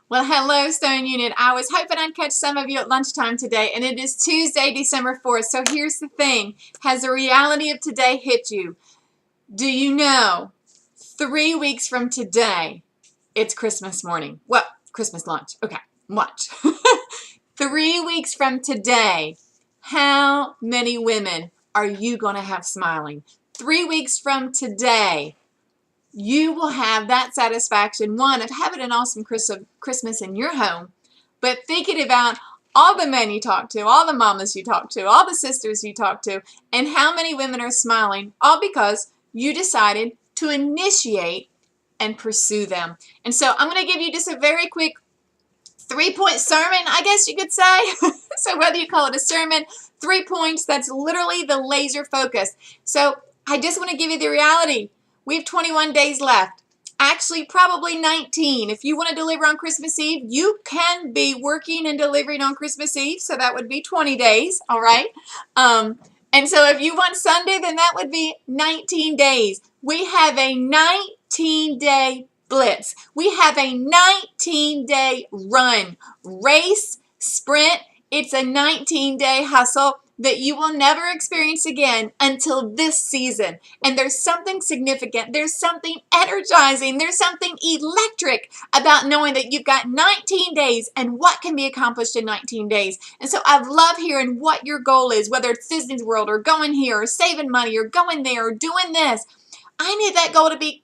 Well, hello, Stone Unit. I was hoping I'd catch some of you at lunchtime today, and it is Tuesday, December 4th. So here's the thing. Has the reality of today hit you? Do you know 3 weeks from today, it's Christmas morning? Well, Christmas lunch. Okay, lunch. 3 weeks from today, how many women are you going to have smiling? 3 weeks from today, you will have that satisfaction, one, of having an awesome Christmas in your home, but thinking about all the men you talk to, all the mamas you talk to, all the sisters you talk to, and how many women are smiling, all because you decided to initiate and pursue them. And so I'm going to give you just a very quick 3-point sermon, I guess you could say. So whether you call it a sermon, 3 points, that's literally the laser focus. So I just want to give you the reality. We have 21 days left. Actually, probably 19. If you want to deliver on Christmas Eve, you can be working and delivering on Christmas Eve, so that would be 20 days, all right? And so if you want Sunday, then that would be 19 days. We have a 19-day blitz. We have a 19-day run, race, sprint. It's a 19-day hustle that you will never experience again until this season. And there's something significant, there's something energizing, there's something electric about knowing that you've got 19 days and what can be accomplished in 19 days. And so I love hearing what your goal is, whether it's Disney's World or going here or saving money or going there or doing this. I need that goal to be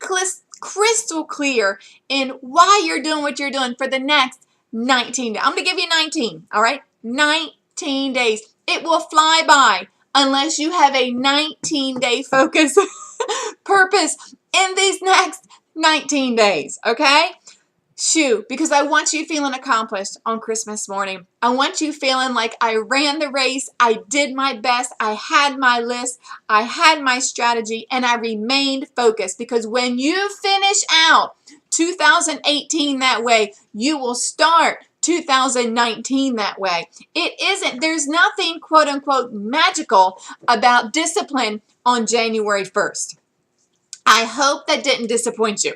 crystal clear in why you're doing what you're doing for the next 19 days. I'm going to give you 19, all right? 19 days. It will fly by unless you have a 19-day focus purpose in these next 19 days, okay? Shoot, because I want you feeling accomplished on Christmas morning. I want you feeling like I ran the race, I did my best, I had my list, I had my strategy, and I remained focused. Because when you finish out 2018 that way, you will start 2019 that way. There's nothing quote unquote magical about discipline on January 1st. I hope that didn't disappoint you.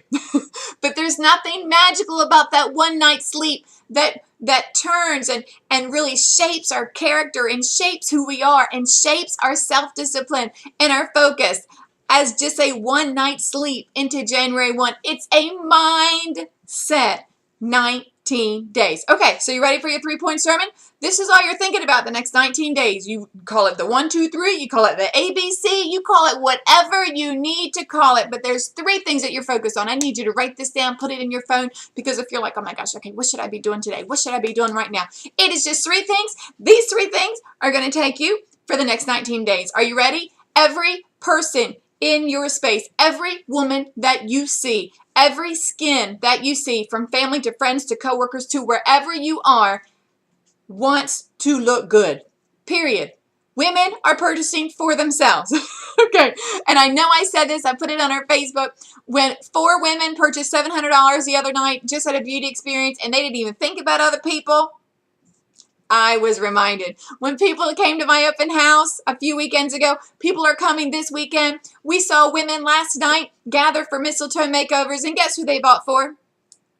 But there's nothing magical about that one night's sleep that turns and really shapes our character and shapes who we are and shapes our self-discipline and our focus as just a one night sleep into January 1. It's a mindset. 19 days. Okay, so you ready for your 3-point sermon? This is all you're thinking about the next 19 days. You call it the 1, 2, 3. You call it the ABC. You call it whatever you need to call it. But there's 3 things that you're focused on. I need you to write this down, put it in your phone, because if you're like, oh my gosh, okay, what should I be doing today? What should I be doing right now? It is just 3 things. These 3 things are going to take you for the next 19 days. Are you ready? Every person in your space, every woman that you see, every skin that you see, from family to friends to coworkers to wherever you are, wants to look good. Period. Women are purchasing for themselves. Okay. And I know I said this, I put it on our Facebook, when 4 women purchased $700 the other night just at a beauty experience and they didn't even think about other people. I was reminded. When people came to my open house a few weekends ago, people are coming this weekend. We saw women last night gather for mistletoe makeovers, and guess who they bought for?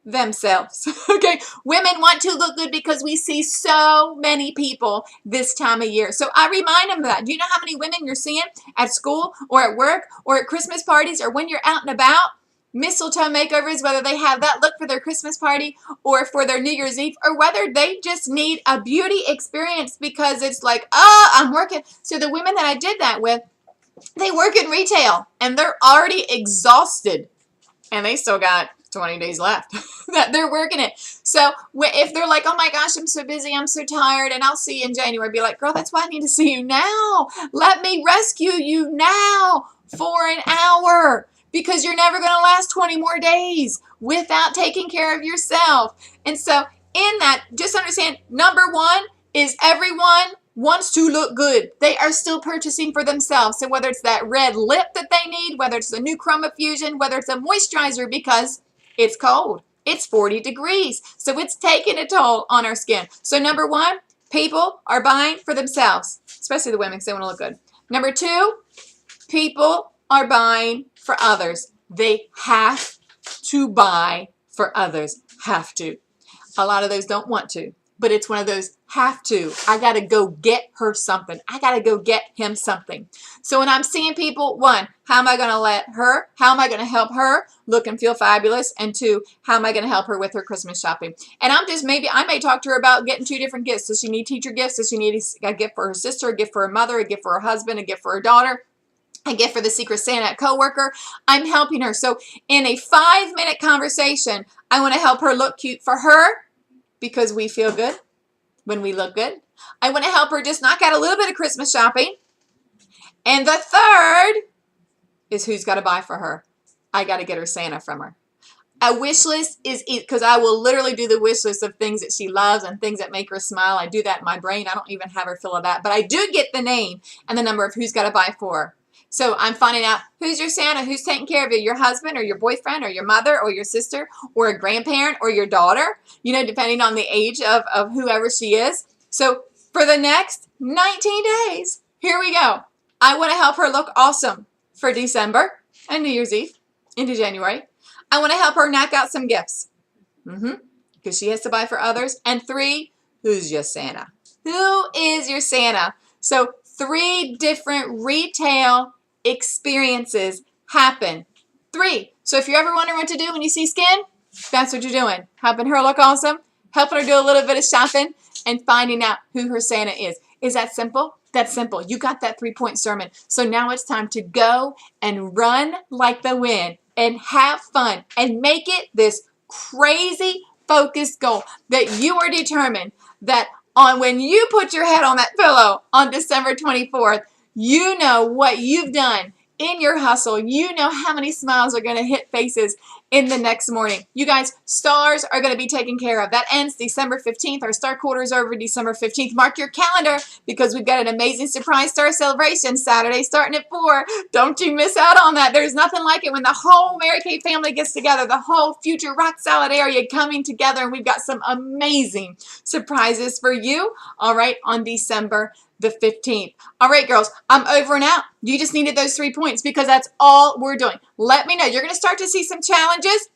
Themselves. Okay, women want to look good because we see so many people this time of year. So I remind them of that. Do you know how many women you're seeing at school or at work or at Christmas parties or when you're out and about? Mistletoe makeovers, whether they have that look for their Christmas party or for their New Year's Eve, or whether they just need a beauty experience because it's like, oh, I'm working. So the women that I did that with, they work in retail and they're already exhausted and they still got 20 days left that they're working it. So if they're like, oh my gosh, I'm so busy, I'm so tired, and I'll see you in January, be like, girl, that's why I need to see you now. Let me rescue you now for an hour, because you're never going to last 20 more days without taking care of yourself. And so in that, just understand, number 1 is everyone wants to look good. They are still purchasing for themselves. So whether it's that red lip that they need, whether it's a new Chroma Fusion, whether it's a moisturizer because it's cold. It's 40 degrees. So it's taking a toll on our skin. So number 1, people are buying for themselves, especially the women because they want to look good. Number 2, people are buying for others. They have to buy for others. Have to. A lot of those don't want to, but it's one of those have to. I got to go get her something. I got to go get him something. So when I'm seeing people, one, how am I going to how am I going to help her look and feel fabulous? And two, how am I going to help her with her Christmas shopping? And I may talk to her about getting 2 different gifts. Does she need teacher gifts? Does she need a gift for her sister, a gift for her mother, a gift for her husband, a gift for her daughter? A gift for the Secret Santa coworker? I'm helping her. So in a 5-minute conversation, I want to help her look cute for her because we feel good when we look good. I want to help her just knock out a little bit of Christmas shopping. And the third is who's got to buy for her. I got to get her Santa from her. A wish list is because I will literally do the wish list of things that she loves and things that make her smile. I do that in my brain. I don't even have her fill it out. But I do get the name and the number of who's got to buy for her. So I'm finding out who's your Santa, who's taking care of you, your husband or your boyfriend or your mother or your sister or a grandparent or your daughter, you know, depending on the age of whoever she is. So for the next 19 days, here we go. I want to help her look awesome for December and New Year's Eve into January. I want to help her knock out some gifts because she has to buy for others. And 3, who's your Santa? Who is your Santa? So 3 different retail experiences happen. 3. So if you're ever wondering what to do when you see skin, that's what you're doing. Helping her look awesome, helping her do a little bit of shopping, and finding out who her Santa is. Is that simple? That's simple. You got that 3-point sermon. So now it's time to go and run like the wind and have fun and make it this crazy focused goal that you are determined that when you put your head on that pillow on December 24th, you know what you've done in your hustle. You know how many smiles are going to hit faces in the next morning. You guys, stars are going to be taken care of. That ends December 15th. Our star quarter is over December 15th. Mark your calendar because we've got an amazing surprise star celebration Saturday starting at 4. Don't you miss out on that. There's nothing like it when the whole Mary Kay family gets together, the whole future Rock Salad area coming together, and we've got some amazing surprises for you, all right, on December the 15th. All right, girls, I'm over and out. You just needed those 3 points because that's all we're doing. Let me know. You're going to start to see some challenges.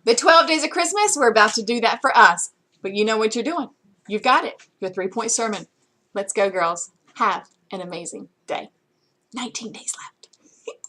The 12 days of Christmas, we're about to do that for us. But you know what you're doing. You've got it. Your 3-point sermon. Let's go, girls. Have an amazing day. 19 days left.